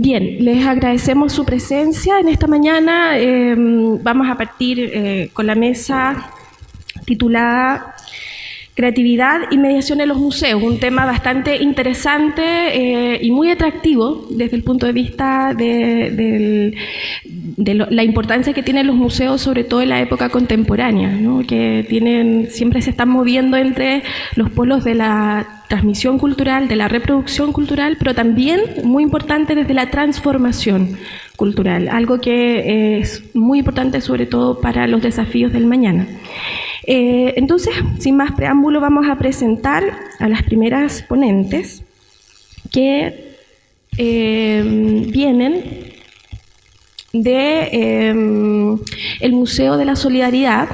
Bien, les agradecemos su presencia en esta mañana. Vamos a partir con la mesa titulada Creatividad y mediación en los museos, un tema bastante interesante y muy atractivo desde el punto de vista de la importancia que tienen los museos, sobre todo en la época contemporánea, ¿no? Que siempre se están moviendo entre los polos de la transmisión cultural, de la reproducción cultural, pero también, muy importante, desde la transformación cultural, algo que es muy importante sobre todo para los desafíos del mañana. Entonces, sin más preámbulo, vamos a presentar a las primeras ponentes que vienen de el Museo de la Solidaridad.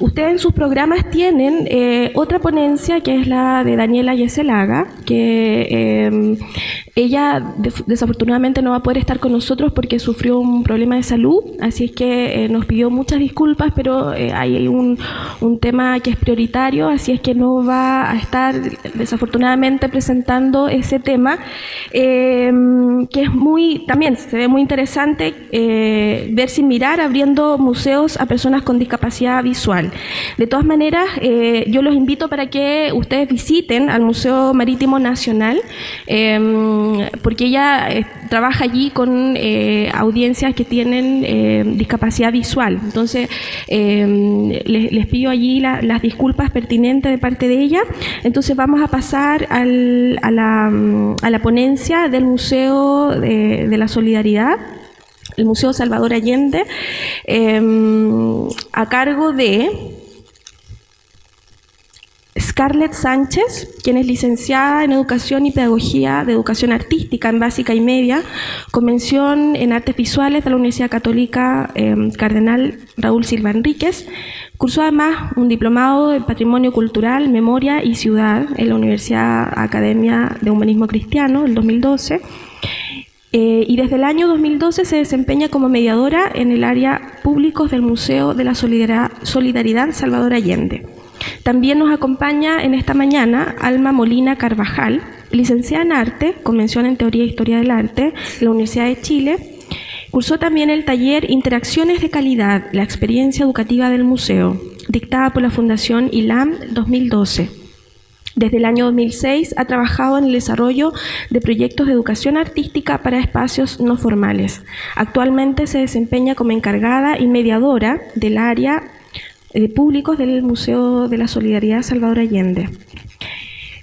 Ustedes en sus programas tienen otra ponencia que es la de Daniela Yeselaga, que ella desafortunadamente no va a poder estar con nosotros porque sufrió un problema de salud, así es que nos pidió muchas disculpas, pero hay un tema que es prioritario, así es que no va a estar desafortunadamente presentando ese tema, que es también se ve muy interesante, ver sin mirar, abriendo museos a personas con discapacidad visual. De todas maneras, yo los invito para que ustedes visiten al Museo Marítimo Nacional, porque ella trabaja allí con audiencias que tienen discapacidad visual. Entonces, les pido allí las disculpas pertinentes de parte de ella. Entonces, vamos a pasar a la ponencia del Museo de la Solidaridad, el Museo Salvador Allende, a cargo de Scarlett Sánchez, quien es licenciada en Educación y Pedagogía de Educación Artística en Básica y Media, con mención en Artes Visuales de la Universidad Católica Cardenal Raúl Silva Enríquez. Cursó además un diplomado en Patrimonio Cultural, Memoria y Ciudad en la Universidad Academia de Humanismo Cristiano, el 2012. Y desde el año 2012 se desempeña como mediadora en el área públicos del Museo de la Solidaridad Salvador Allende. También nos acompaña en esta mañana Alma Molina Carvajal, licenciada en Arte, con mención en Teoría e Historia del Arte, de la Universidad de Chile. Cursó también el taller Interacciones de Calidad, la experiencia educativa del museo, dictada por la Fundación ILAM 2012. Desde el año 2006 ha trabajado en el desarrollo de proyectos de educación artística para espacios no formales. Actualmente se desempeña como encargada y mediadora del área de públicos del Museo de la Solidaridad Salvador Allende.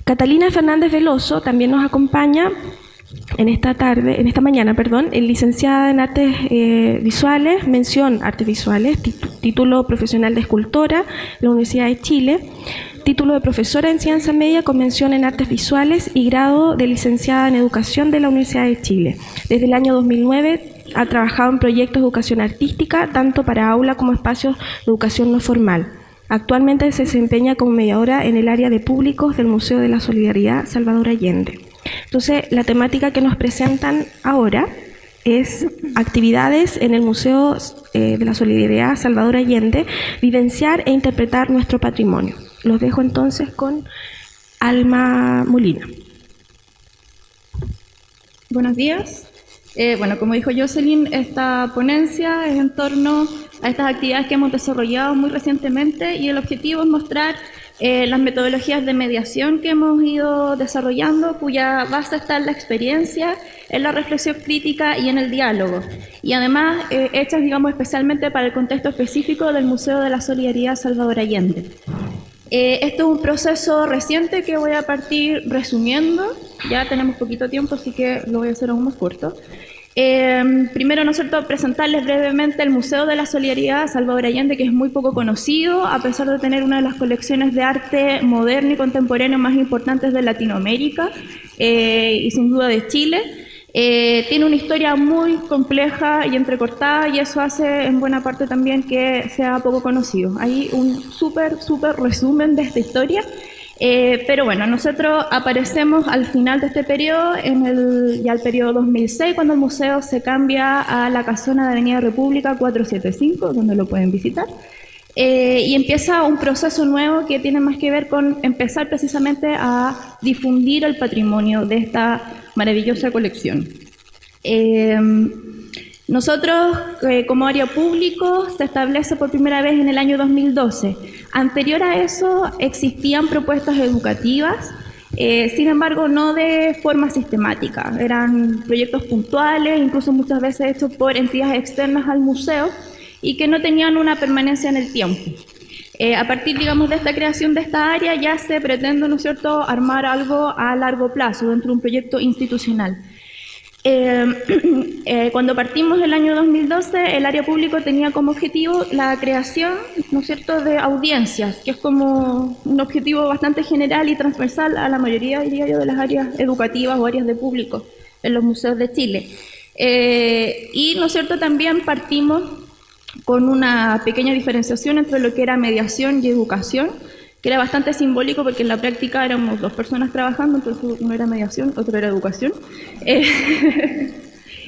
Catalina Fernández Veloso también nos acompaña en esta mañana, licenciada en Artes Visuales, mención Artes Visuales, título profesional de escultora, la Universidad de Chile, título de profesora en Ciencia Media con mención en Artes Visuales y grado de licenciada en Educación de la Universidad de Chile. Desde el año 2009 ha trabajado en proyectos de educación artística, tanto para aula como espacios de educación no formal. Actualmente se desempeña como mediadora en el área de públicos del Museo de la Solidaridad Salvador Allende. Entonces, la temática que nos presentan ahora es actividades en el Museo de la Solidaridad Salvador Allende, vivenciar e interpretar nuestro patrimonio. Los dejo entonces con Alma Molina. Buenos días. Como dijo Jocelyn, esta ponencia es en torno a estas actividades que hemos desarrollado muy recientemente y el objetivo es mostrar las metodologías de mediación que hemos ido desarrollando, cuya base está en la experiencia, en la reflexión crítica y en el diálogo. Y además hechas, especialmente para el contexto específico del Museo de la Solidaridad Salvador Allende. Esto es un proceso reciente que voy a partir resumiendo. Ya tenemos poquito tiempo, así que lo voy a hacer aún más corto. Primero, presentarles brevemente el Museo de la Solidaridad Salvador Allende, que es muy poco conocido, a pesar de tener una de las colecciones de arte moderno y contemporáneo más importantes de Latinoamérica y sin duda de Chile. Tiene una historia muy compleja y entrecortada y eso hace en buena parte también que sea poco conocido. Hay un súper resumen de esta historia, pero bueno, nosotros aparecemos al final de este periodo, ya el periodo 2006, cuando el museo se cambia a la casona de Avenida República 475, donde lo pueden visitar. Y empieza un proceso nuevo que tiene más que ver con empezar precisamente a difundir el patrimonio de esta maravillosa colección. Nosotros, como área público, se establece por primera vez en el año 2012. Anterior a eso existían propuestas educativas, sin embargo no de forma sistemática. Eran proyectos puntuales, incluso muchas veces hechos por entidades externas al museo y que no tenían una permanencia en el tiempo. A partir, digamos, de esta creación de esta área ya se pretende, ¿no es cierto?, armar algo a largo plazo dentro de un proyecto institucional. Cuando partimos el año 2012, el área público tenía como objetivo la creación, ¿no es cierto?, de audiencias, que es como un objetivo bastante general y transversal a la mayoría, diría yo, de las áreas educativas o áreas de público en los museos de Chile. Y, ¿no es cierto?, también partimos con una pequeña diferenciación entre lo que era mediación y educación, que era bastante simbólico porque en la práctica éramos 2 personas trabajando, entonces uno era mediación, otro era educación,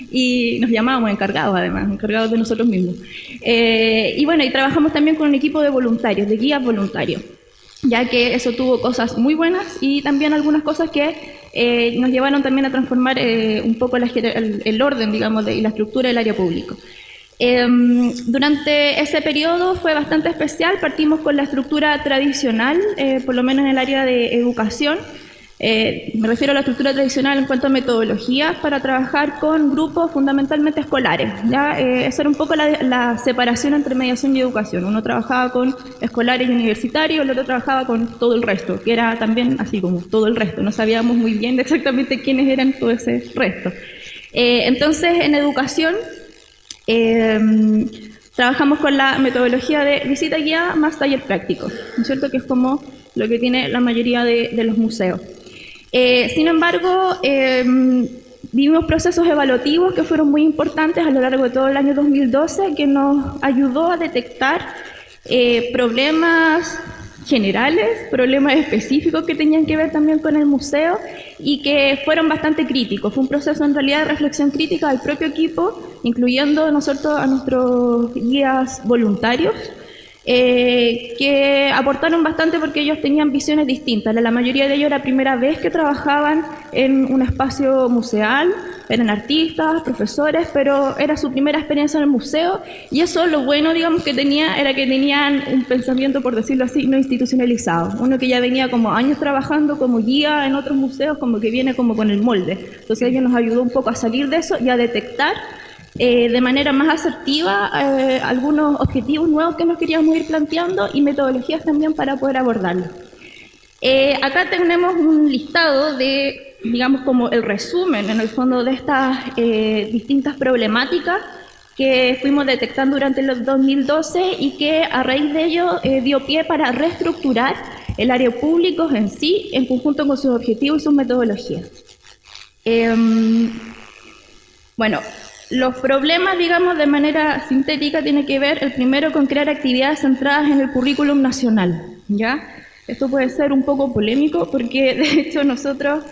y nos llamábamos encargados además, encargados de nosotros mismos. Y bueno, y trabajamos también con un equipo de voluntarios, de guías voluntarios, ya que eso tuvo cosas muy buenas y también algunas cosas que nos llevaron también a transformar un poco el orden, digamos, y la estructura del área público. Durante ese periodo fue bastante especial, partimos con la estructura tradicional, por lo menos en el área de educación. Me refiero a la estructura tradicional en cuanto a metodologías para trabajar con grupos fundamentalmente escolares. ¿Ya? Esa era un poco la separación entre mediación y educación. Uno trabajaba con escolares y universitarios, el otro trabajaba con todo el resto, que era también así como todo el resto. No sabíamos muy bien exactamente quiénes eran todo ese resto. Entonces, en educación trabajamos con la metodología de visita guiada más taller práctico, ¿no es cierto?, que es como lo que tiene la mayoría de los museos. Sin embargo, vivimos procesos evaluativos que fueron muy importantes a lo largo de todo el año 2012, que nos ayudó a detectar problemas generales, problemas específicos que tenían que ver también con el museo y que fueron bastante críticos. Fue un proceso en realidad de reflexión crítica del propio equipo, incluyendo nosotros a nuestros guías voluntarios, que aportaron bastante porque ellos tenían visiones distintas. La mayoría de ellos era la primera vez que trabajaban en un espacio museal, eran artistas, profesores, pero era su primera experiencia en el museo y eso lo bueno, digamos, que tenía era que tenían un pensamiento, por decirlo así, no institucionalizado. Uno que ya venía como años trabajando como guía en otros museos, como que viene como con el molde. Entonces ellos nos ayudó un poco a salir de eso y a detectar de manera más asertiva algunos objetivos nuevos que nos queríamos ir planteando y metodologías también para poder abordarlos. Acá tenemos un listado de, digamos, como el resumen en el fondo de estas distintas problemáticas que fuimos detectando durante el 2012 y que a raíz de ello dio pie para reestructurar el área público en sí, en conjunto con sus objetivos y sus metodologías. Bueno, los problemas, digamos, de manera sintética, tienen que ver, el primero, con crear actividades centradas en el currículum nacional, ¿ya? Esto puede ser un poco polémico porque, de hecho, nosotros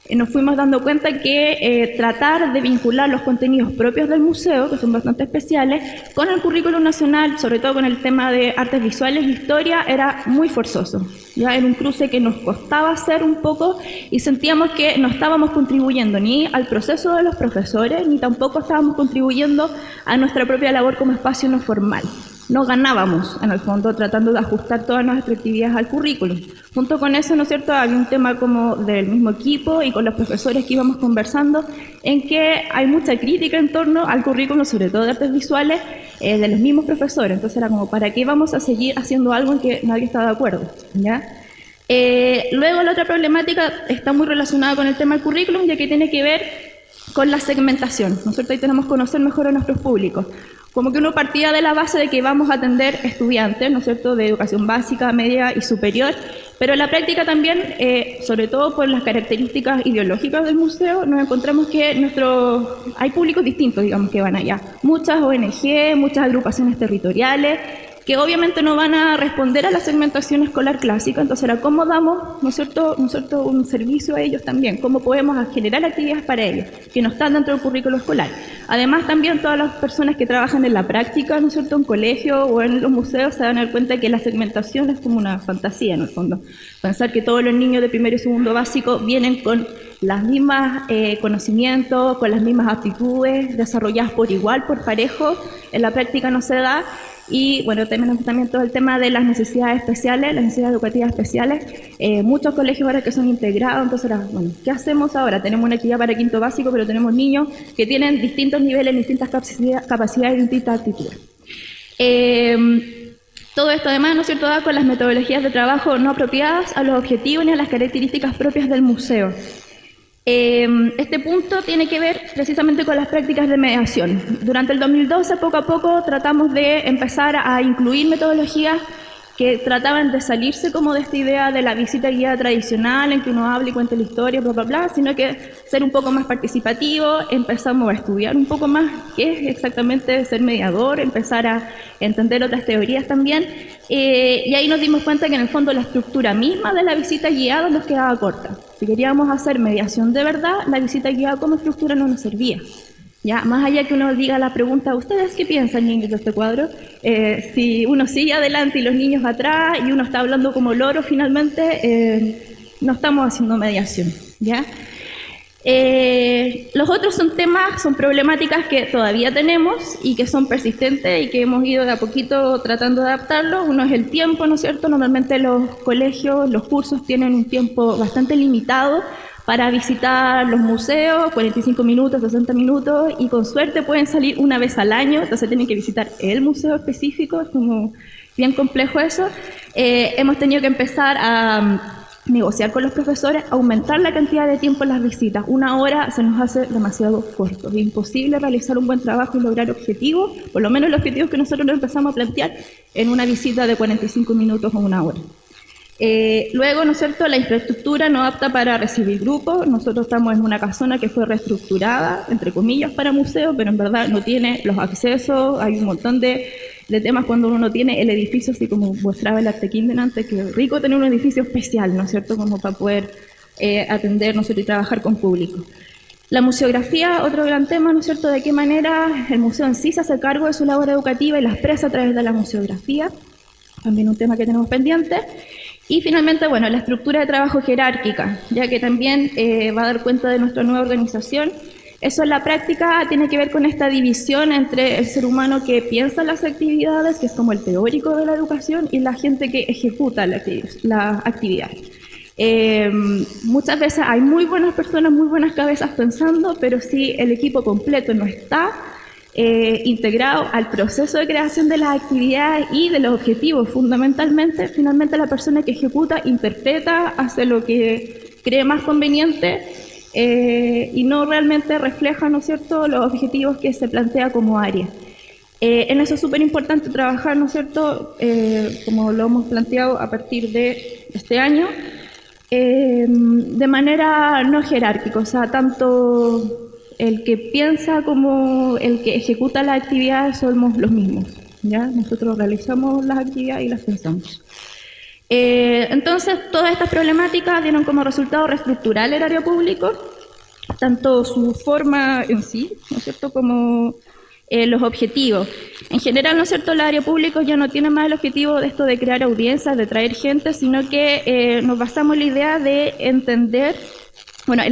nos fuimos dando cuenta que tratar de vincular los contenidos propios del museo, que son bastante especiales, con el currículum nacional, sobre todo con el tema de artes visuales e historia, era muy forzoso. Ya era un cruce que nos costaba hacer un poco y sentíamos que no estábamos contribuyendo ni al proceso de los profesores, ni tampoco estábamos contribuyendo a nuestra propia labor como espacio no formal. No ganábamos, en el fondo, tratando de ajustar todas nuestras actividades al currículum. Junto con eso, ¿no es cierto?, había un tema como del mismo equipo y con los profesores que íbamos conversando, en que hay mucha crítica en torno al currículum, sobre todo de artes visuales, de los mismos profesores. Entonces era como, ¿para qué vamos a seguir haciendo algo en que nadie está de acuerdo? ¿Ya? Luego, la otra problemática está muy relacionada con el tema del currículum, ya que tiene que ver con la segmentación, ¿no es cierto? Ahí tenemos que conocer mejor a nuestros públicos. Como que uno partía de la base de que vamos a atender estudiantes, ¿no es cierto?, de educación básica, media y superior, pero en la práctica también, sobre todo por las características ideológicas del museo, nos encontramos que hay públicos distintos, digamos, que van allá. Muchas ONG, muchas agrupaciones territoriales, que obviamente no van a responder a la segmentación escolar clásica. Entonces era cómo damos, ¿no es cierto?, un servicio a ellos también, cómo podemos generar actividades para ellos, que no están dentro del currículo escolar. Además también todas las personas que trabajan en la práctica, ¿no es cierto?, en colegio o en los museos se van a dar cuenta que la segmentación es como una fantasía en el fondo. Pensar que todos los niños de primero y segundo básico vienen con las mismas conocimientos, con las mismas aptitudes, desarrolladas por igual, por parejo, en la práctica no se da. Y bueno, también todo el tema de las necesidades especiales, las necesidades educativas especiales. Muchos colegios ahora que son integrados, entonces ahora, bueno, ¿qué hacemos ahora? Tenemos una actividad para quinto básico, pero tenemos niños que tienen distintos niveles, distintas capacidades y distintas actitudes. Todo esto además, ¿no es cierto?, da con las metodologías de trabajo no apropiadas a los objetivos ni a las características propias del museo. Este punto tiene que ver precisamente con las prácticas de mediación. Durante el 2012, poco a poco, tratamos de empezar a incluir metodologías que trataban de salirse como de esta idea de la visita guiada tradicional, en que uno habla y cuenta la historia, bla, bla, bla, sino que ser un poco más participativo. Empezamos a estudiar un poco más qué es exactamente ser mediador, empezar a entender otras teorías también, y ahí nos dimos cuenta que en el fondo la estructura misma de la visita guiada nos quedaba corta. Si queríamos hacer mediación de verdad, la visita guiada como estructura no nos servía. Ya, más allá que uno diga la pregunta, ¿ustedes qué piensan, niños, de este cuadro? Si uno sigue adelante y los niños atrás y uno está hablando como loro, finalmente no estamos haciendo mediación, ¿ya? Los otros son temas, son problemáticas que todavía tenemos y que son persistentes y que hemos ido de a poquito tratando de adaptarlos. Uno es el tiempo, ¿no es cierto? Normalmente los colegios, los cursos tienen un tiempo bastante limitado para visitar los museos, 45 minutos, 60 minutos, y con suerte pueden salir una vez al año, entonces tienen que visitar el museo específico, es como bien complejo eso. Hemos tenido que empezar a negociar con los profesores, aumentar la cantidad de tiempo en las visitas. 1 hora se nos hace demasiado corto, es imposible realizar un buen trabajo y lograr objetivos, por lo menos los objetivos que nosotros nos empezamos a plantear en una visita de 45 minutos o 1 hora. Luego, ¿no es cierto?, la infraestructura no apta para recibir grupos. Nosotros estamos en una casona que fue reestructurada, entre comillas, para museos, pero en verdad no tiene los accesos. Hay un montón de temas cuando uno tiene el edificio, así como mostraba el Artekinden antes, que es rico tener un edificio especial, ¿no es cierto?, como para poder atender, ¿no es cierto?, y trabajar con público. La museografía, otro gran tema, ¿no es cierto?, de qué manera el museo en sí se hace cargo de su labor educativa y la expresa a través de la museografía, también un tema que tenemos pendiente. Y finalmente, bueno, la estructura de trabajo jerárquica, ya que también va a dar cuenta de nuestra nueva organización. Eso en la práctica tiene que ver con esta división entre el ser humano que piensa las actividades, que es como el teórico de la educación, y la gente que ejecuta la actividad. Muchas veces hay muy buenas personas, muy buenas cabezas pensando, pero si el equipo completo no está integrado al proceso de creación de las actividades y de los objetivos, fundamentalmente, finalmente la persona que ejecuta, interpreta, hace lo que cree más conveniente y no realmente refleja, ¿no es cierto?, los objetivos que se plantea como área. En eso es súper importante trabajar, ¿no es cierto?, como lo hemos planteado a partir de este año, de manera no jerárquica, o sea, tanto el que piensa como el que ejecuta las actividades somos los mismos, ¿ya? Nosotros realizamos las actividades y las pensamos. Entonces, todas estas problemáticas dieron como resultado reestructurar el área público, tanto su forma en sí, ¿no es cierto?, como los objetivos. En general, ¿no es cierto?, el área público ya no tiene más el objetivo de esto de crear audiencias, de traer gente, sino que nos basamos en la idea de entender, bueno,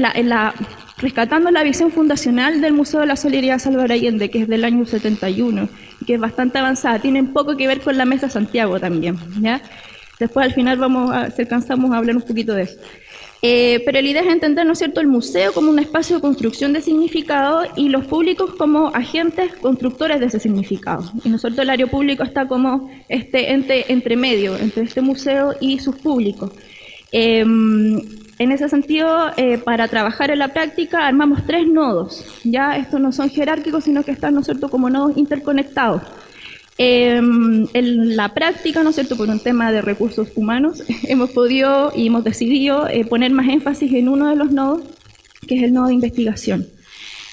rescatando la visión fundacional del Museo de la Solidaridad Salvador Allende, que es del año 71, que es bastante avanzada, tiene un poco que ver con la Mesa Santiago también, ¿ya? Después al final si alcanzamos a hablar un poquito de eso. Pero la idea es entender, ¿no es cierto?, el museo como un espacio de construcción de significado y los públicos como agentes constructores de ese significado. Y nosotros el área público está como este ente entre medio, entre este museo y sus públicos. En ese sentido, para trabajar en la práctica armamos 3 nodos. Ya estos no son jerárquicos, sino que están, ¿no es cierto?, como nodos interconectados. En la práctica, ¿no es cierto?, por un tema de recursos humanos, hemos podido y hemos decidido poner más énfasis en uno de los nodos, que es el nodo de investigación.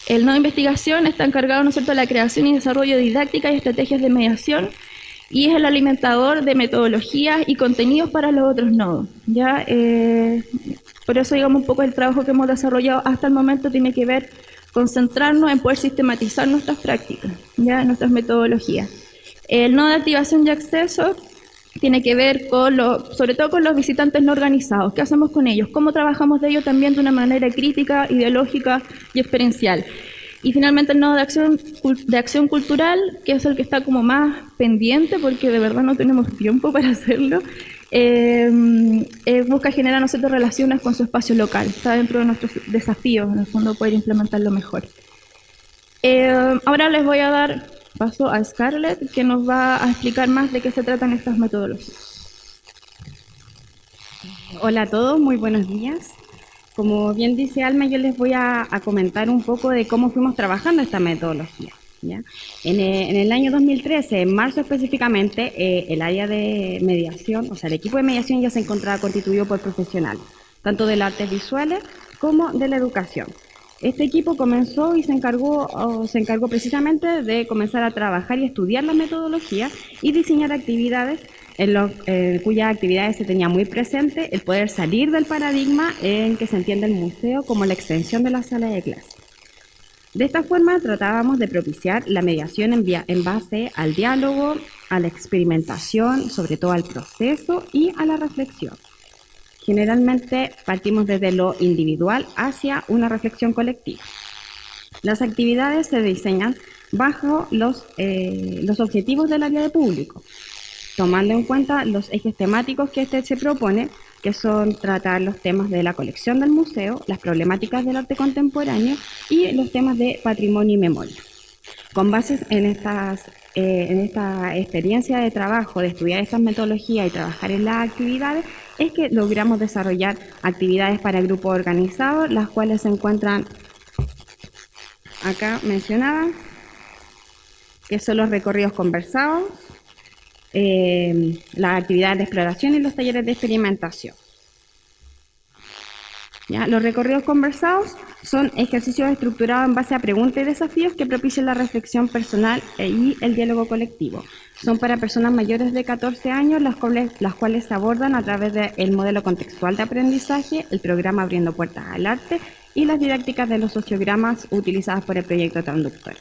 El nodo de investigación está encargado, ¿no es cierto?, de la creación y desarrollo de didáctica y estrategias de mediación, y es el alimentador de metodologías y contenidos para los otros nodos. ¿Ya? Por eso, digamos, un poco el trabajo que hemos desarrollado hasta el momento tiene que ver con centrarnos en poder sistematizar nuestras prácticas, ¿ya? Nuestras metodologías. El nodo de activación y acceso tiene que ver con sobre todo con los visitantes no organizados. ¿Qué hacemos con ellos? ¿Cómo trabajamos de ellos también de una manera crítica, ideológica y experiencial? Y finalmente el nodo de acción cultural, que es el que está como más pendiente, porque de verdad no tenemos tiempo para hacerlo, busca generar, ¿no sé?, relaciones con su espacio local. Está dentro de nuestros desafíos, en el fondo, poder implementarlo mejor. Ahora les voy a dar paso a Scarlett, que nos va a explicar más de qué se tratan estas metodologías. Hola a todos, muy buenos días. Como bien dice Alma, yo les voy a comentar un poco de cómo fuimos trabajando esta metodología, ¿ya? En el año 2013, en marzo específicamente, el área de mediación, o sea, el equipo de mediación ya se encontraba constituido por profesionales, tanto de las artes visuales como de la educación. Este equipo comenzó y se encargó precisamente de comenzar a trabajar y estudiar la metodología y diseñar actividades cuyas actividades se tenía muy presente el poder salir del paradigma en que se entiende el museo como la extensión de la sala de clase. De esta forma tratábamos de propiciar la mediación en base al diálogo, a la experimentación, sobre todo al proceso y a la reflexión. Generalmente partimos desde lo individual hacia una reflexión colectiva. Las actividades se diseñan bajo los objetivos del área de público, tomando en cuenta los ejes temáticos que se propone, que son tratar los temas de la colección del museo, las problemáticas del arte contemporáneo y los temas de patrimonio y memoria. Con bases en esta experiencia de trabajo, de estudiar estas metodologías y trabajar en las actividades, es que logramos desarrollar actividades para grupos organizados, las cuales se encuentran acá mencionadas, que son los recorridos conversados, las actividades de exploración y los talleres de experimentación. ¿Ya? Los recorridos conversados son ejercicios estructurados en base a preguntas y desafíos que propician la reflexión personal y el diálogo colectivo. Son para personas mayores de 14 años, las cuales se abordan a través del modelo contextual de aprendizaje, el programa Abriendo Puertas al Arte y las didácticas de los sociogramas utilizadas por el proyecto Transductor.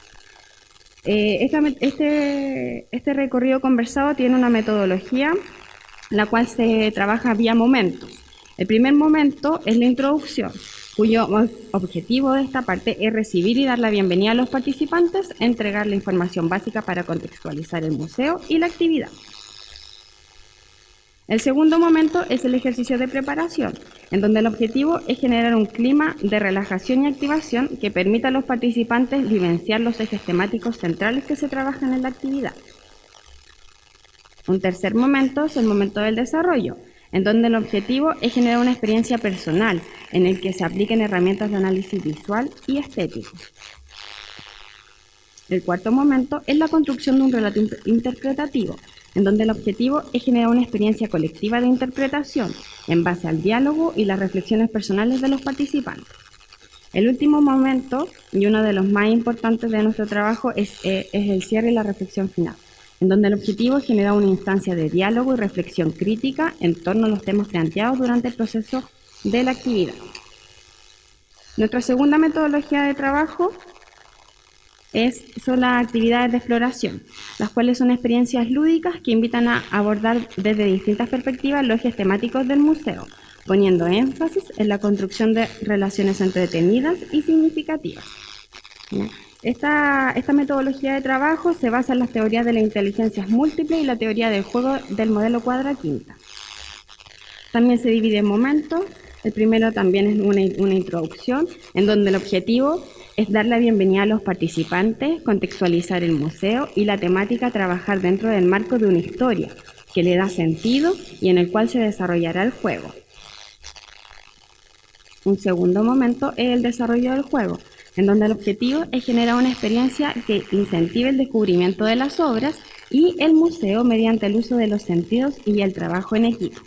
Este recorrido conversado tiene una metodología la cual se trabaja vía momentos. El primer momento es la introducción, cuyo objetivo de esta parte es recibir y dar la bienvenida a los participantes, entregar la información básica para contextualizar el museo y la actividad. El segundo momento es el ejercicio de preparación, en donde el objetivo es generar un clima de relajación y activación que permita a los participantes vivenciar los ejes temáticos centrales que se trabajan en la actividad. Un tercer momento es el momento del desarrollo, en donde el objetivo es generar una experiencia personal en el que se apliquen herramientas de análisis visual y estético. El cuarto momento es la construcción de un relato interpretativo, en donde el objetivo es generar una experiencia colectiva de interpretación en base al diálogo y las reflexiones personales de los participantes. El último momento, y uno de los más importantes de nuestro trabajo, es el cierre y la reflexión final, en donde el objetivo es generar una instancia de diálogo y reflexión crítica en torno a los temas planteados durante el proceso de la actividad. Nuestra segunda metodología de trabajo son las actividades de exploración, las cuales son experiencias lúdicas que invitan a abordar desde distintas perspectivas los ejes temáticos del museo, poniendo énfasis en la construcción de relaciones entretenidas y significativas. Esta metodología de trabajo se basa en las teorías de las inteligencias múltiples y la teoría del juego del modelo cuadra quinta. También se divide en momentos. El primero también es una introducción, en donde el objetivo es dar la bienvenida a los participantes, contextualizar el museo y la temática trabajar dentro del marco de una historia que le da sentido y en el cual se desarrollará el juego. Un segundo momento es el desarrollo del juego, en donde el objetivo es generar una experiencia que incentive el descubrimiento de las obras y el museo mediante el uso de los sentidos y el trabajo en equipo.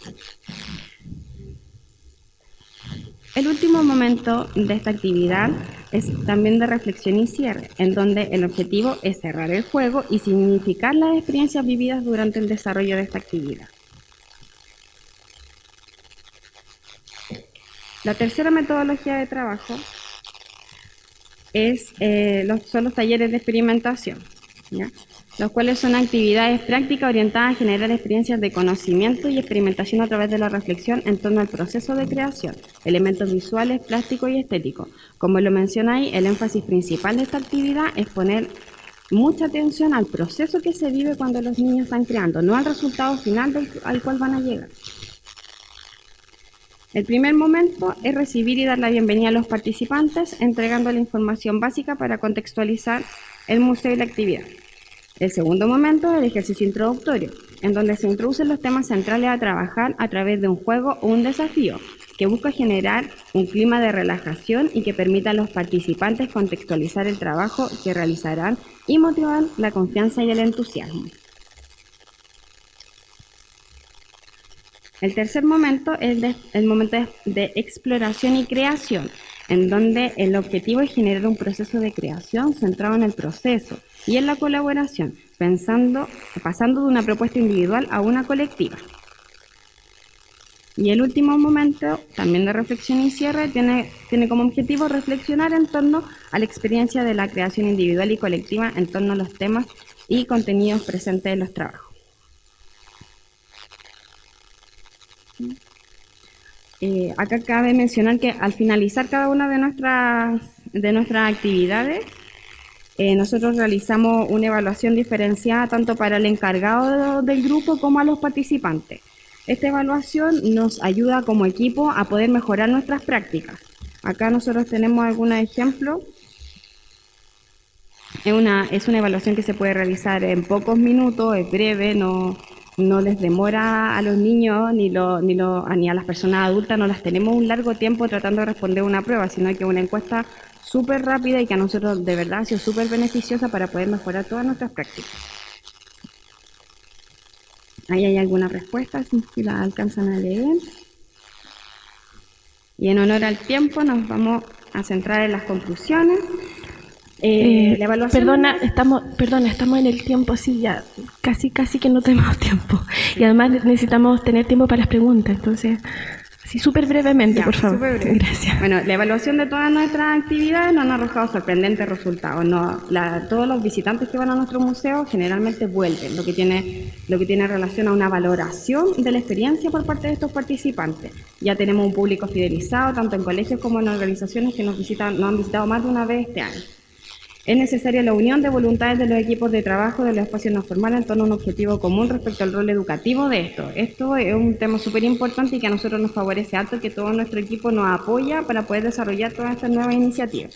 El último momento de esta actividad es también de reflexión y cierre, en donde el objetivo es cerrar el juego y significar las experiencias vividas durante el desarrollo de esta actividad. La tercera metodología de trabajo son los talleres de experimentación, ¿ya? Los cuales son actividades prácticas orientadas a generar experiencias de conocimiento y experimentación a través de la reflexión en torno al proceso de creación, elementos visuales, plásticos y estéticos. Como lo menciona ahí, el énfasis principal de esta actividad es poner mucha atención al proceso que se vive cuando los niños están creando, no al resultado final al cual van a llegar. El primer momento es recibir y dar la bienvenida a los participantes, entregando la información básica para contextualizar el museo y la actividad. El segundo momento es el ejercicio introductorio, en donde se introducen los temas centrales a trabajar a través de un juego o un desafío, que busca generar un clima de relajación y que permita a los participantes contextualizar el trabajo que realizarán y motivar la confianza y el entusiasmo. El tercer momento es el momento de exploración y creación, en donde el objetivo es generar un proceso de creación centrado en el proceso y en la colaboración, pasando de una propuesta individual a una colectiva. Y el último momento, también de reflexión y cierre, tiene como objetivo reflexionar en torno a la experiencia de la creación individual y colectiva en torno a los temas y contenidos presentes en los trabajos. Acá cabe mencionar que al finalizar cada una de nuestras actividades, nosotros realizamos una evaluación diferenciada tanto para el encargado del grupo como a los participantes. Esta evaluación nos ayuda como equipo a poder mejorar nuestras prácticas. Acá nosotros tenemos algunos ejemplos. Es una evaluación que se puede realizar en pocos minutos, es breve, no les demora a los niños ni a las personas adultas, no las tenemos un largo tiempo tratando de responder una prueba, sino que es una encuesta súper rápida y que a nosotros de verdad ha sido súper beneficiosa para poder mejorar todas nuestras prácticas. Ahí hay algunas respuestas, si las alcanzan a leer. Y en honor al tiempo nos vamos a centrar en las conclusiones. La evaluación... Perdona, estamos en el tiempo, sí, ya casi que no tenemos tiempo. Y además necesitamos tener tiempo para las preguntas, entonces, sí, súper brevemente, por favor. Breve. Gracias. Bueno, la evaluación de todas nuestras actividades nos ha arrojado sorprendentes resultados. Todos los visitantes que van a nuestro museo generalmente vuelven, lo que tiene relación a una valoración de la experiencia por parte de estos participantes. Ya tenemos un público fidelizado, tanto en colegios como en organizaciones que nos han visitado más de una vez este año. Es necesaria la unión de voluntades de los equipos de trabajo de los espacios no formales en torno a un objetivo común respecto al rol educativo de esto. Esto es un tema súper importante y que a nosotros nos favorece harto que todo nuestro equipo nos apoya para poder desarrollar todas estas nuevas iniciativas.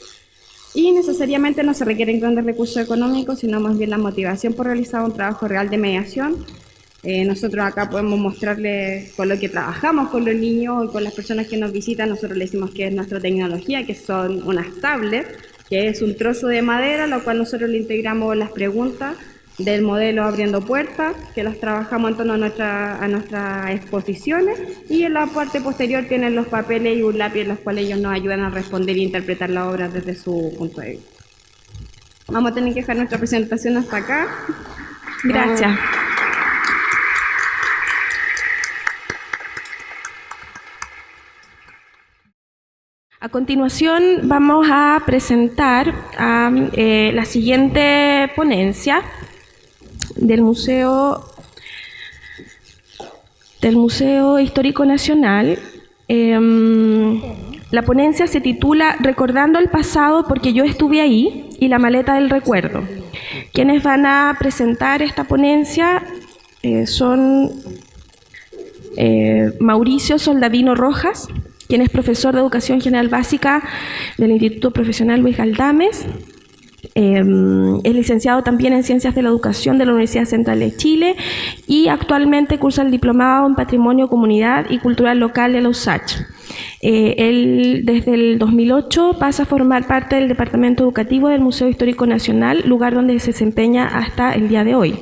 Y necesariamente no se requieren grandes recursos económicos, sino más bien la motivación por realizar un trabajo real de mediación. Nosotros acá podemos mostrarles con lo que trabajamos con los niños y con las personas que nos visitan. Nosotros les decimos que es nuestra tecnología, que son unas tablets, que es un trozo de madera, lo cual nosotros le integramos las preguntas del modelo Abriendo Puertas, que las trabajamos en torno a nuestras exposiciones, y en la parte posterior tienen los papeles y un lápiz en los cuales ellos nos ayudan a responder e interpretar la obra desde su punto de vista. Vamos a tener que dejar nuestra presentación hasta acá. Gracias. A continuación vamos a presentar la siguiente ponencia del Museo Histórico Nacional. La ponencia se titula Recordando el pasado porque yo estuve ahí y la maleta del recuerdo. Quienes van a presentar esta ponencia son Mauricio Soldavino Rojas, quien es profesor de Educación General Básica del Instituto Profesional Luis Galdames. Es licenciado también en Ciencias de la Educación de la Universidad Central de Chile y actualmente cursa el Diplomado en Patrimonio, Comunidad y Cultural Local de la USACH. Él desde el 2008 pasa a formar parte del Departamento Educativo del Museo Histórico Nacional, lugar donde se desempeña hasta el día de hoy.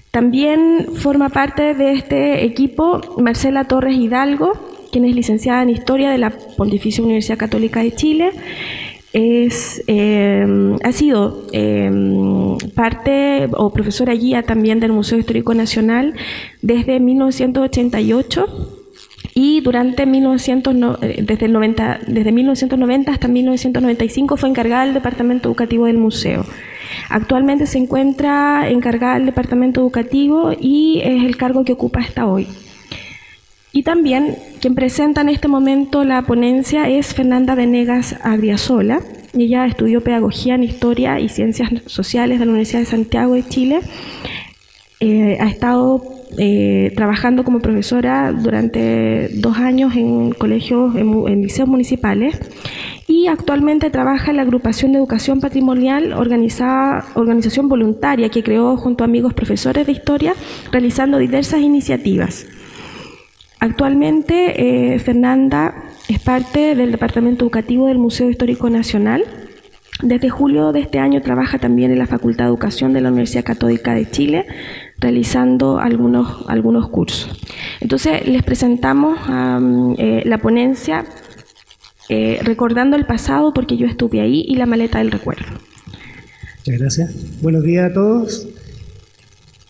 También forma parte de este equipo Marcela Torres Hidalgo, quien es licenciada en Historia de la Pontificia Universidad Católica de Chile. Ha sido parte o profesora guía también del Museo Histórico Nacional desde 1988 y desde 1990 hasta 1995 fue encargada del Departamento Educativo del Museo. Actualmente se encuentra encargada del Departamento Educativo y es el cargo que ocupa hasta hoy. Y también quien presenta en este momento la ponencia es Fernanda Venegas Agriasola. Ella estudió Pedagogía en Historia y Ciencias Sociales de la Universidad de Santiago de Chile. Ha estado trabajando como profesora durante 2 años en colegios, en liceos municipales, y actualmente trabaja en la Agrupación de Educación Patrimonial, organización voluntaria que creó junto a amigos profesores de historia, realizando diversas iniciativas. Actualmente, Fernanda es parte del Departamento Educativo del Museo Histórico Nacional. Desde julio de este año trabaja también en la Facultad de Educación de la Universidad Católica de Chile, realizando algunos cursos. Entonces, les presentamos la ponencia Recordando el pasado, porque yo estuve ahí, y la maleta del recuerdo. Muchas gracias. Buenos días a todos.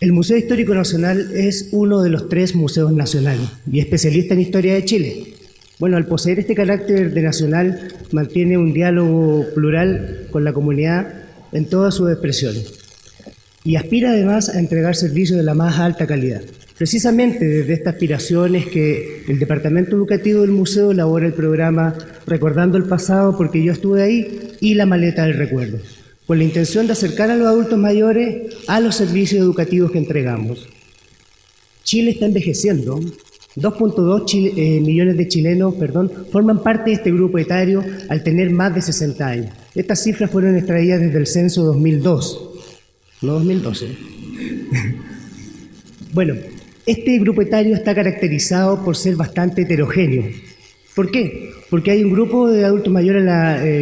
El Museo Histórico Nacional es uno de los 3 museos nacionales y especialista en historia de Chile. Bueno, al poseer este carácter de nacional, mantiene un diálogo plural con la comunidad en todas sus expresiones y aspira además a entregar servicios de la más alta calidad. Precisamente desde esta aspiración es que el Departamento Educativo del Museo elabora el programa Recordando el Pasado, porque yo estuve ahí, y la maleta del recuerdo, con la intención de acercar a los adultos mayores a los servicios educativos que entregamos. Chile está envejeciendo. 2.2 millones de chilenos forman parte de este grupo etario al tener más de 60 años. Estas cifras fueron extraídas desde el censo 2002, no 2012. Bueno, este grupo etario está caracterizado por ser bastante heterogéneo. ¿Por qué? Porque hay un grupo de adultos mayores,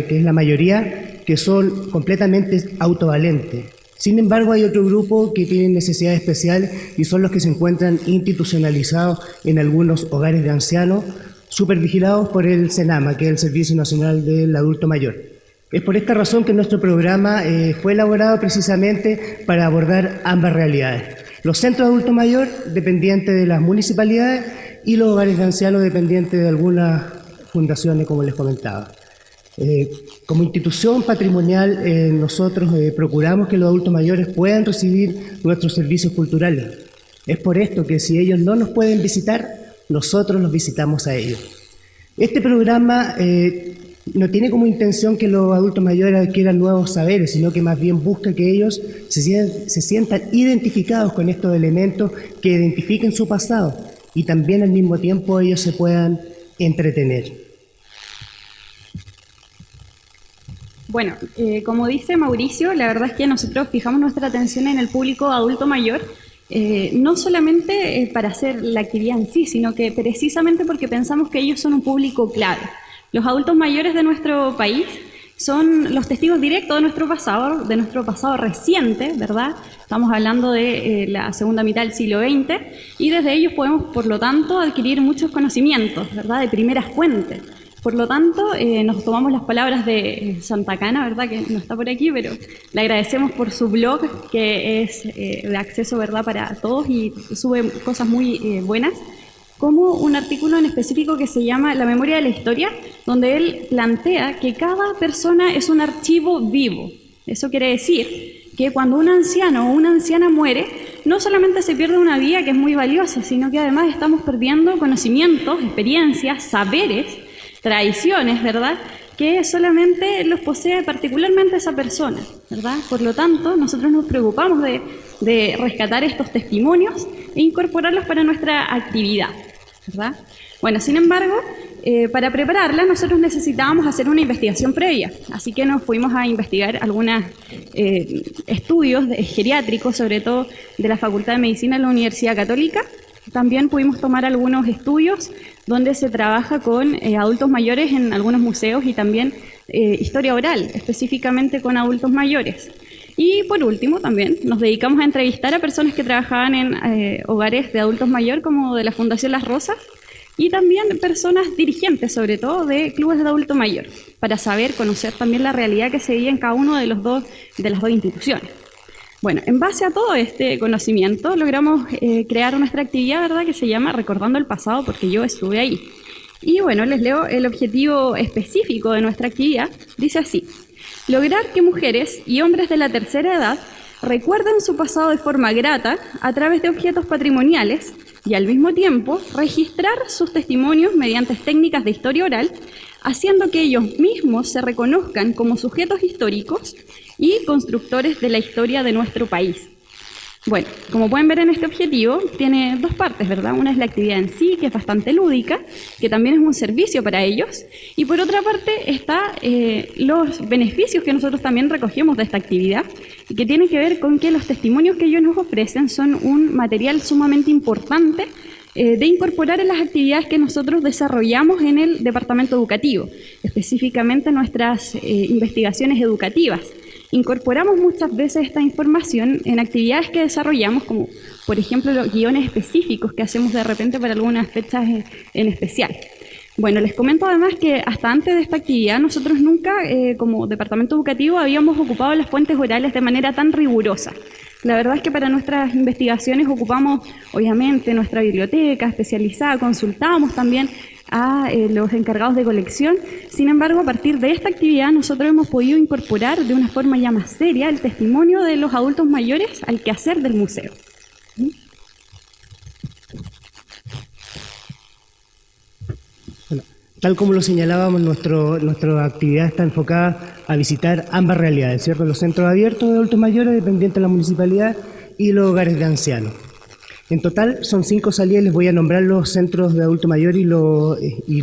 que es la mayoría, que son completamente autovalentes. Sin embargo, hay otro grupo que tiene necesidades especiales y son los que se encuentran institucionalizados en algunos hogares de ancianos, supervigilados por el SENAMA, que es el Servicio Nacional del Adulto Mayor. Es por esta razón que nuestro programa fue elaborado precisamente para abordar ambas realidades. Los centros de adulto mayor, dependientes de las municipalidades, y los hogares de ancianos, dependientes de algunas fundaciones, como les comentaba. Como institución patrimonial, nosotros procuramos que los adultos mayores puedan recibir nuestros servicios culturales. Es por esto que si ellos no nos pueden visitar, nosotros los visitamos a ellos. Este programa no tiene como intención que los adultos mayores adquieran nuevos saberes, sino que más bien busca que ellos se sientan identificados con estos elementos que identifiquen su pasado y también al mismo tiempo ellos se puedan entretener. Bueno, como dice Mauricio, la verdad es que nosotros fijamos nuestra atención en el público adulto mayor, no solamente para hacer la actividad en sí, sino que precisamente porque pensamos que ellos son un público clave. Los adultos mayores de nuestro país son los testigos directos de nuestro pasado reciente, ¿verdad? Estamos hablando de la segunda mitad del siglo XX, y desde ellos podemos, por lo tanto, adquirir muchos conocimientos, ¿verdad?, de primeras fuentes. Por lo tanto, nos tomamos las palabras de Santa Cana, ¿verdad?, que no está por aquí, pero le agradecemos por su blog, que es de acceso, ¿verdad?, para todos y sube cosas muy buenas, como un artículo en específico que se llama La memoria de la historia, donde él plantea que cada persona es un archivo vivo. Eso quiere decir que cuando un anciano o una anciana muere, no solamente se pierde una vida que es muy valiosa, sino que además estamos perdiendo conocimientos, experiencias, saberes, tradiciones, ¿verdad?, que solamente los posee particularmente esa persona, ¿verdad? Por lo tanto, nosotros nos preocupamos de rescatar estos testimonios e incorporarlos para nuestra actividad, ¿verdad? Bueno, sin embargo, para prepararla nosotros necesitábamos hacer una investigación previa, así que nos fuimos a investigar algunos estudios geriátricos, sobre todo de la Facultad de Medicina de la Universidad Católica. También pudimos tomar algunos estudios donde se trabaja con adultos mayores en algunos museos y también historia oral, específicamente con adultos mayores. Y por último también nos dedicamos a entrevistar a personas que trabajaban en hogares de adultos mayores como de la Fundación Las Rosas, y también personas dirigentes, sobre todo de clubes de adulto mayor, para saber, conocer también la realidad que se vive en cada uno de las dos instituciones. Bueno, en base a todo este conocimiento logramos crear nuestra actividad, ¿verdad?, que se llama Recordando el Pasado, porque yo estuve ahí. Y bueno, les leo el objetivo específico de nuestra actividad. Dice así: lograr que mujeres y hombres de la tercera edad recuerden su pasado de forma grata a través de objetos patrimoniales y al mismo tiempo registrar sus testimonios mediante técnicas de historia oral, haciendo que ellos mismos se reconozcan como sujetos históricos y constructores de la historia de nuestro país. Bueno, como pueden ver en este objetivo, tiene dos partes, ¿verdad? Una es la actividad en sí, que es bastante lúdica, que también es un servicio para ellos, y por otra parte está los beneficios que nosotros también recogemos de esta actividad, y que tienen que ver con que los testimonios que ellos nos ofrecen son un material sumamente importante de incorporar en las actividades que nosotros desarrollamos en el departamento educativo, específicamente nuestras investigaciones educativas. Incorporamos muchas veces esta información en actividades que desarrollamos, como por ejemplo los guiones específicos que hacemos de repente para algunas fechas en especial. Bueno, les comento además que hasta antes de esta actividad nosotros nunca, como departamento educativo, habíamos ocupado las fuentes orales de manera tan rigurosa. La verdad es que para nuestras investigaciones ocupamos, obviamente, nuestra biblioteca especializada, consultamos también a los encargados de colección. Sin embargo, a partir de esta actividad nosotros hemos podido incorporar de una forma ya más seria el testimonio de los adultos mayores al quehacer del museo. Bueno, tal como lo señalábamos, nuestra actividad está enfocada a visitar ambas realidades, ¿cierto? Los centros abiertos de adultos mayores dependientes de la municipalidad y los hogares de ancianos. En total son 5 salidas, les voy a nombrar los centros de adulto mayor y los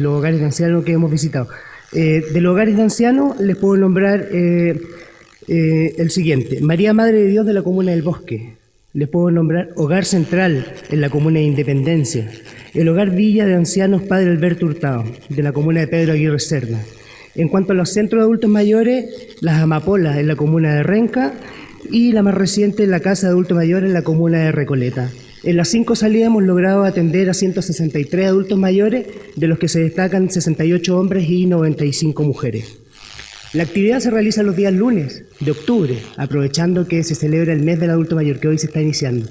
hogares de ancianos que hemos visitado. De los hogares de ancianos les puedo nombrar el siguiente: María Madre de Dios de la Comuna del Bosque. Les puedo nombrar Hogar Central en la Comuna de Independencia. El Hogar Villa de Ancianos Padre Alberto Hurtado de la Comuna de Pedro Aguirre Cerda. En cuanto a los centros de adultos mayores, Las Amapolas en la Comuna de Renca y la más reciente, la Casa de Adultos Mayores en la Comuna de Recoleta. En las 5 salidas hemos logrado atender a 163 adultos mayores, de los que se destacan 68 hombres y 95 mujeres. La actividad se realiza los días lunes de octubre, aprovechando que se celebra el mes del adulto mayor, que hoy se está iniciando.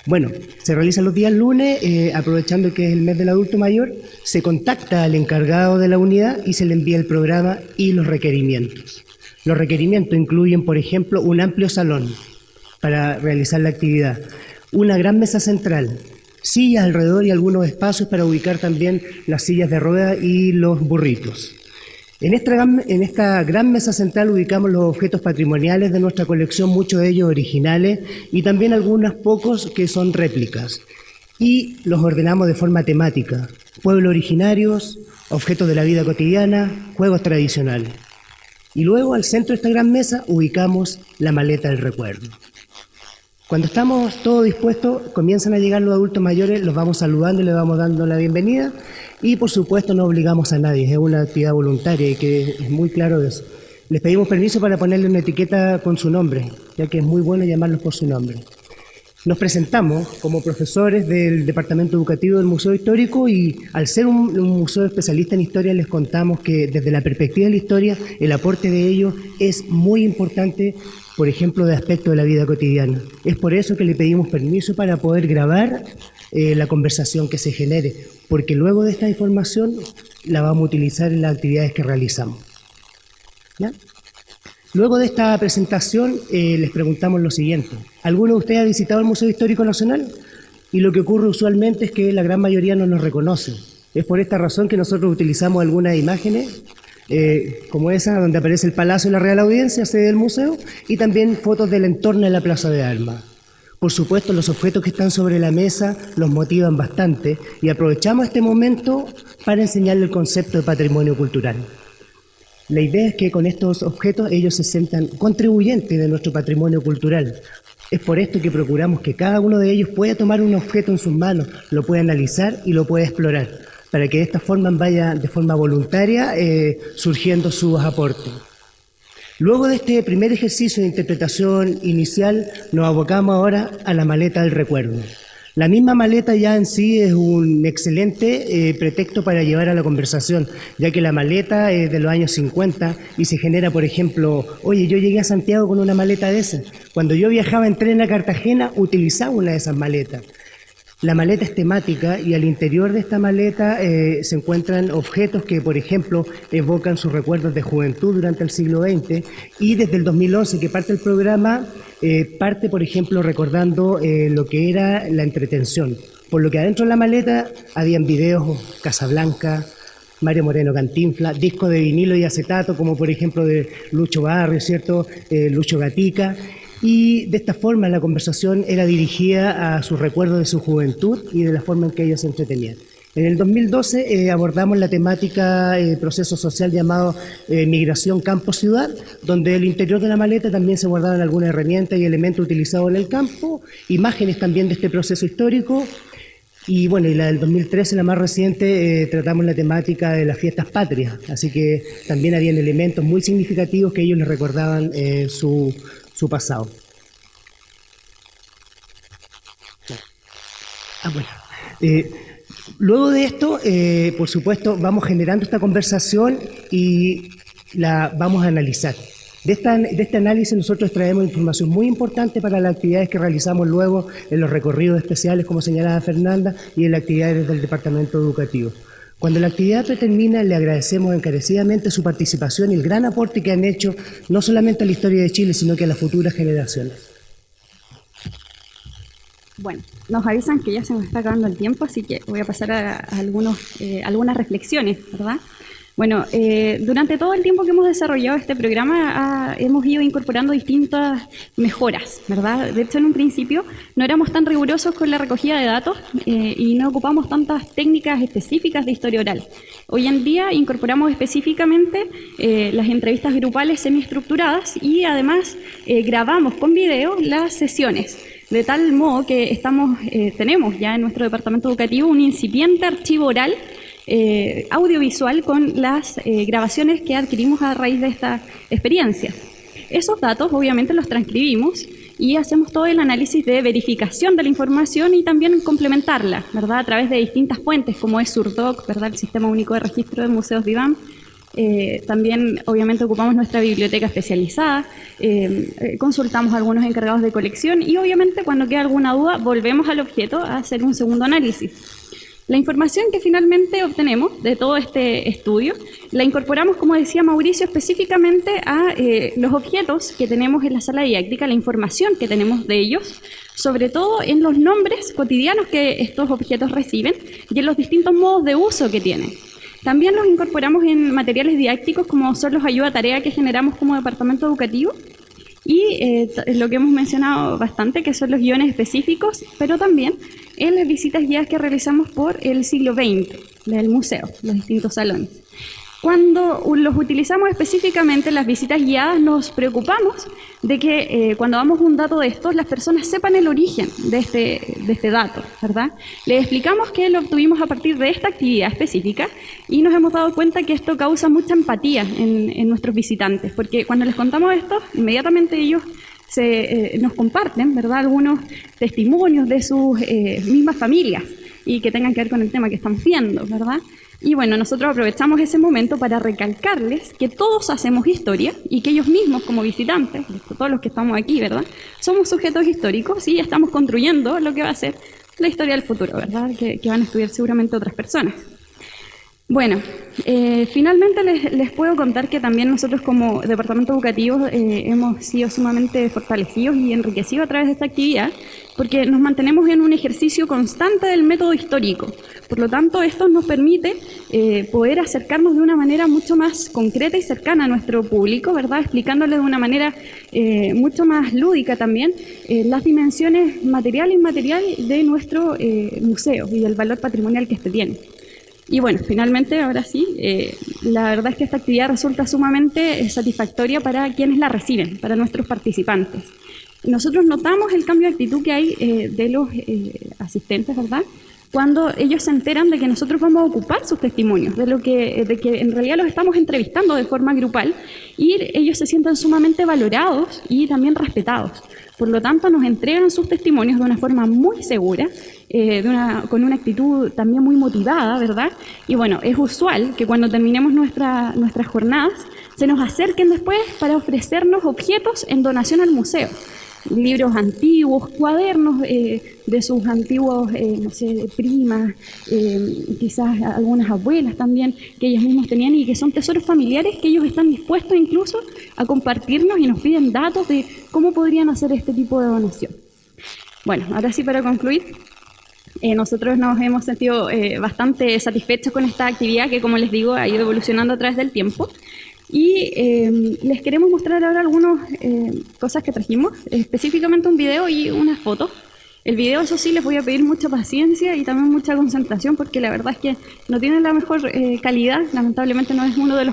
Bueno, se realiza los días lunes, aprovechando que es el mes del adulto mayor, se contacta al encargado de la unidad y se le envía el programa y los requerimientos. Los requerimientos incluyen, por ejemplo, un amplio salón para realizar la actividad, una gran mesa central, sillas alrededor y algunos espacios para ubicar también las sillas de ruedas y los burritos. En esta gran mesa central ubicamos los objetos patrimoniales de nuestra colección, muchos de ellos originales y también algunos pocos que son réplicas. Y los ordenamos de forma temática: pueblos originarios, objetos de la vida cotidiana, juegos tradicionales. Y luego al centro de esta gran mesa ubicamos la maleta del recuerdo. Cuando estamos todos dispuestos, comienzan a llegar los adultos mayores, los vamos saludando y les vamos dando la bienvenida. Y por supuesto no obligamos a nadie, es una actividad voluntaria y que es muy claro de eso. Les pedimos permiso para ponerle una etiqueta con su nombre, ya que es muy bueno llamarlos por su nombre. Nos presentamos como profesores del Departamento Educativo del Museo Histórico y al ser un museo especialista en historia les contamos que desde la perspectiva de la historia el aporte de ellos es muy importante, por ejemplo, de aspectos de la vida cotidiana. Es por eso que le pedimos permiso para poder grabar la conversación que se genere, porque luego de esta información la vamos a utilizar en las actividades que realizamos. ¿Ya? Luego de esta presentación les preguntamos lo siguiente: ¿alguno de ustedes ha visitado el Museo Histórico Nacional? Y lo que ocurre usualmente es que la gran mayoría no nos reconoce. Es por esta razón que nosotros utilizamos algunas imágenes como esa, donde aparece el Palacio de la Real Audiencia, sede del museo, y también fotos del entorno de la Plaza de Armas. Por supuesto, los objetos que están sobre la mesa los motivan bastante y aprovechamos este momento para enseñarle el concepto de patrimonio cultural. La idea es que con estos objetos ellos se sientan contribuyentes de nuestro patrimonio cultural. Es por esto que procuramos que cada uno de ellos pueda tomar un objeto en sus manos, lo pueda analizar y lo pueda explorar, para que de esta forma vaya de forma voluntaria surgiendo sus aportes. Luego de este primer ejercicio de interpretación inicial, nos abocamos ahora a la maleta del recuerdo. La misma maleta ya en sí es un excelente pretexto para llevar a la conversación, ya que la maleta es de los años 50 y se genera, por ejemplo, oye, yo llegué a Santiago con una maleta de esas. Cuando yo viajaba en tren a Cartagena, utilizaba una de esas maletas. La maleta es temática y al interior de esta maleta se encuentran objetos que, por ejemplo, evocan sus recuerdos de juventud durante el siglo XX, y desde el 2011 que parte el programa, parte, por ejemplo, recordando lo que era la entretención. Por lo que adentro de la maleta habían videos Casablanca, Mario Moreno Cantinflas, discos de vinilo y acetato, como por ejemplo de Lucho Barrio, ¿cierto? Lucho Gatica. Y de esta forma la conversación era dirigida a sus recuerdos de su juventud y de la forma en que ellos se entretenían. En el 2012 abordamos la temática proceso social llamado migración campo-ciudad, donde el interior de la maleta también se guardaban algunas herramientas y elementos utilizados en el campo, imágenes también de este proceso histórico. Y bueno, y la del 2013, la más reciente, tratamos la temática de las fiestas patrias, así que también habían elementos muy significativos que ellos les recordaban su pasado. Luego de esto, por supuesto, vamos generando esta conversación y la vamos a analizar. De este análisis nosotros traemos información muy importante para las actividades que realizamos luego en los recorridos especiales, como señalaba Fernanda, y en las actividades del Departamento Educativo. Cuando la actividad termina, le agradecemos encarecidamente su participación y el gran aporte que han hecho, no solamente a la historia de Chile, sino que a las futuras generaciones. Bueno, nos avisan que ya se nos está acabando el tiempo, así que voy a pasar a algunas reflexiones, ¿verdad? Bueno, durante todo el tiempo que hemos desarrollado este programa hemos ido incorporando distintas mejoras, ¿verdad? De hecho, en un principio no éramos tan rigurosos con la recogida de datos y no ocupamos tantas técnicas específicas de historia oral. Hoy en día incorporamos específicamente las entrevistas grupales semiestructuradas y además grabamos con video las sesiones. De tal modo que tenemos ya en nuestro departamento educativo un incipiente archivo oral audiovisual con las grabaciones que adquirimos a raíz de esta experiencia. Esos datos obviamente los transcribimos y hacemos todo el análisis de verificación de la información y también complementarla, ¿verdad? A través de distintas fuentes como es Surdoc, ¿verdad? El Sistema Único de Registro de Museos DIVAM. También obviamente ocupamos nuestra biblioteca especializada, consultamos a algunos encargados de colección y obviamente cuando queda alguna duda volvemos al objeto a hacer un segundo análisis. La información que finalmente obtenemos de todo este estudio la incorporamos, como decía Mauricio, específicamente a los objetos que tenemos en la sala didáctica, la información que tenemos de ellos, sobre todo en los nombres cotidianos que estos objetos reciben y en los distintos modos de uso que tienen. También los incorporamos en materiales didácticos como son los ayuda a tarea que generamos como departamento educativo y lo que hemos mencionado bastante, que son los guiones específicos, pero también en las visitas guiadas que realizamos por el siglo XX del museo, los distintos salones. Cuando los utilizamos específicamente en las visitas guiadas, nos preocupamos de que cuando damos un dato de estos, las personas sepan el origen de este dato, ¿verdad? Les explicamos que lo obtuvimos a partir de esta actividad específica y nos hemos dado cuenta que esto causa mucha empatía en nuestros visitantes, porque cuando les contamos esto, inmediatamente ellos nos comparten, ¿verdad?, algunos testimonios de sus mismas familias y que tengan que ver con el tema que estamos viendo, ¿verdad? Y bueno, nosotros aprovechamos ese momento para recalcarles que todos hacemos historia y que ellos mismos como visitantes, todos los que estamos aquí, ¿verdad?, somos sujetos históricos y estamos construyendo lo que va a ser la historia del futuro, ¿verdad?, que van a estudiar seguramente otras personas. Bueno, finalmente les puedo contar que también nosotros como departamento educativo hemos sido sumamente fortalecidos y enriquecidos a través de esta actividad porque nos mantenemos en un ejercicio constante del método histórico. Por lo tanto, esto nos permite poder acercarnos de una manera mucho más concreta y cercana a nuestro público, ¿verdad?, explicándoles de una manera mucho más lúdica también las dimensiones material e inmaterial de nuestro museo y el valor patrimonial que este tiene. Y bueno, finalmente, ahora sí, la verdad es que esta actividad resulta sumamente satisfactoria para quienes la reciben, para nuestros participantes. Nosotros notamos el cambio de actitud que hay de los asistentes, ¿verdad?, cuando ellos se enteran de que nosotros vamos a ocupar sus testimonios, de que en realidad los estamos entrevistando de forma grupal y ellos se sienten sumamente valorados y también respetados. Por lo tanto, nos entregan sus testimonios de una forma muy segura con una actitud también muy motivada, ¿verdad? Y bueno, es usual que cuando terminemos nuestras jornadas se nos acerquen después para ofrecernos objetos en donación al museo. Libros antiguos, cuadernos de sus antiguos, no sé, primas, quizás algunas abuelas también, que ellas mismas tenían y que son tesoros familiares que ellos están dispuestos incluso a compartirnos y nos piden datos de cómo podrían hacer este tipo de donación. Bueno, ahora sí, para concluir, nosotros nos hemos sentido bastante satisfechos con esta actividad que, como les digo, ha ido evolucionando a través del tiempo. Y les queremos mostrar ahora algunas cosas que trajimos, específicamente un video y unas fotos. El video, eso sí, les voy a pedir mucha paciencia y también mucha concentración porque la verdad es que no tiene la mejor calidad, lamentablemente no es uno de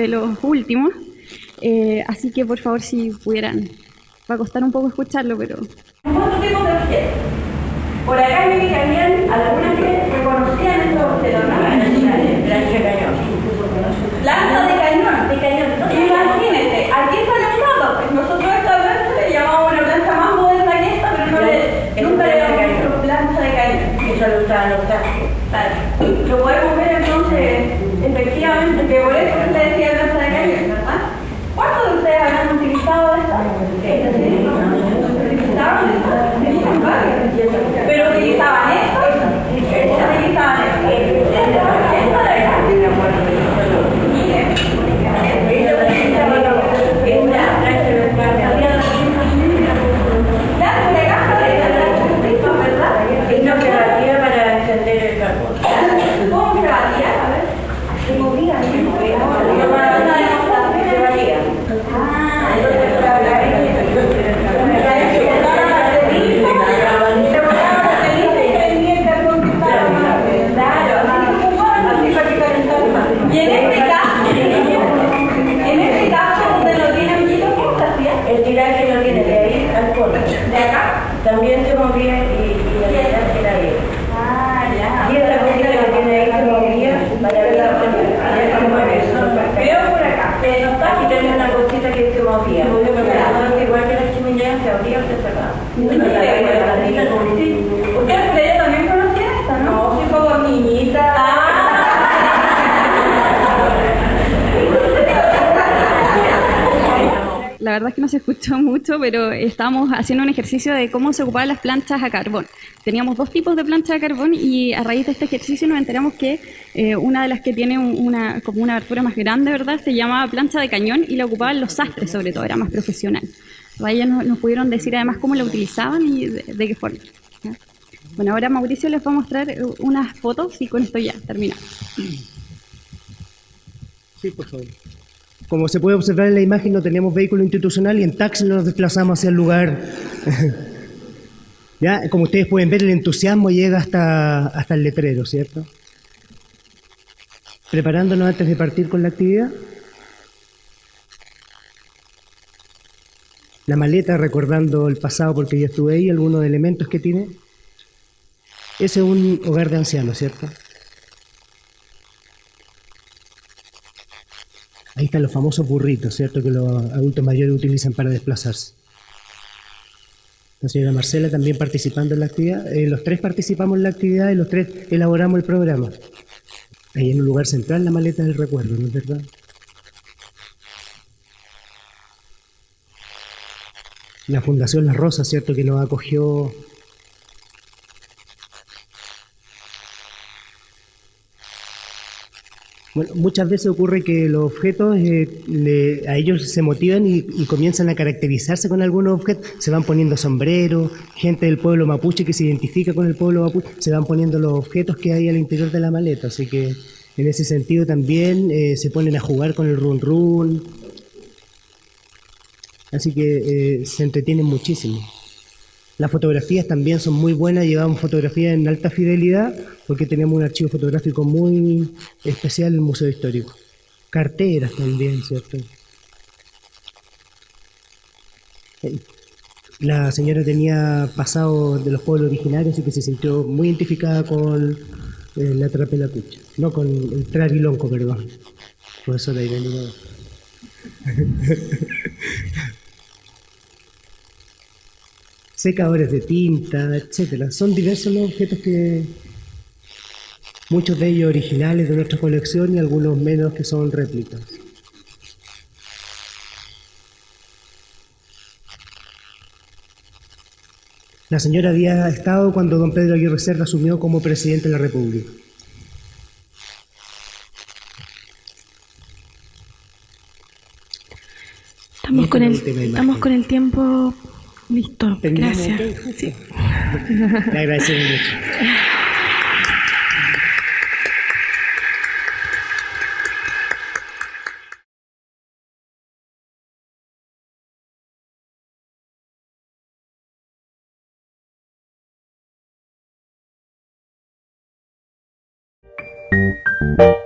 los últimos, así que por favor si pudieran, va a costar un poco escucharlo, pero... Muchos tipos de objetos. Por acá me caían algunas que reconocían estos objetos, ¿no? Plancha de cañón. Lanza de cañón. Imagínense, aquí sale un dato. Nosotros a esta plancha le llamamos una plancha más moderna que esta, pero nunca le llamamos plancha de cañón. Eso lo usaban los cascos. Lo podemos ver entonces, efectivamente, que por eso se decía plancha de cañón, ¿verdad? ¿Cuántos de ustedes han utilizado esta? Pero utilizaban esto, también se movía y la verdad era bien. Y esta cosita que tiene ahí se movía para ver la veo por acá, pero no está, y tenía una cosita que se movía. Igual que la chimenea se abría o se cerraba. ¿Ustedes también conocían esta, no? Sí, como niñita. La verdad es que no se escuchó mucho, pero estábamos haciendo un ejercicio de cómo se ocupaban las planchas a carbón. Teníamos dos tipos de planchas a carbón y a raíz de este ejercicio nos enteramos que una de las que tiene como una abertura más grande, ¿verdad?, se llamaba plancha de cañón y la ocupaban los sastres, sobre todo, era más profesional. Ellos nos pudieron decir además cómo la utilizaban y de qué forma, ¿ya? Bueno, ahora Mauricio les va a mostrar unas fotos y con esto ya terminamos. Sí, por favor. Como se puede observar en la imagen, no tenemos vehículo institucional y en taxi nos desplazamos hacia el lugar. ¿Ya? Como ustedes pueden ver, el entusiasmo llega hasta el letrero, ¿cierto? Preparándonos antes de partir con la actividad. La maleta recordando el pasado porque yo estuve ahí, algunos elementos que tiene. Ese es un hogar de ancianos, ¿cierto? Ahí están los famosos burritos, ¿cierto?, que los adultos mayores utilizan para desplazarse. La señora Marcela también participando en la actividad. Los tres participamos en la actividad y los tres elaboramos el programa. Ahí en un lugar central la maleta del recuerdo, ¿no es verdad? La Fundación Las Rosas, ¿cierto?, que nos acogió. Bueno, muchas veces ocurre que los objetos a ellos se motivan y comienzan a caracterizarse con algunos objetos, se van poniendo sombreros, gente del pueblo mapuche que se identifica con el pueblo mapuche, se van poniendo los objetos que hay al interior de la maleta, así que en ese sentido también se ponen a jugar con el run run, así que se entretienen muchísimo. Las fotografías también son muy buenas, llevamos fotografías en alta fidelidad porque tenemos un archivo fotográfico muy especial en el Museo Histórico. Carteras también, ¿cierto? La señora tenía pasado de los pueblos originarios y que se sintió muy identificada con la Trapelacucha, no con el Trarilonco, perdón. Por eso la identidad. secadores de tinta, etcétera. Son diversos los objetos que, muchos de ellos originales de nuestra colección y algunos menos que son réplicas. La señora había estado cuando don Pedro Aguirre Cerda asumió como presidente de la República. Estamos con el tiempo listo. Gracias. Sí. Le agradecemos mucho. Thank you.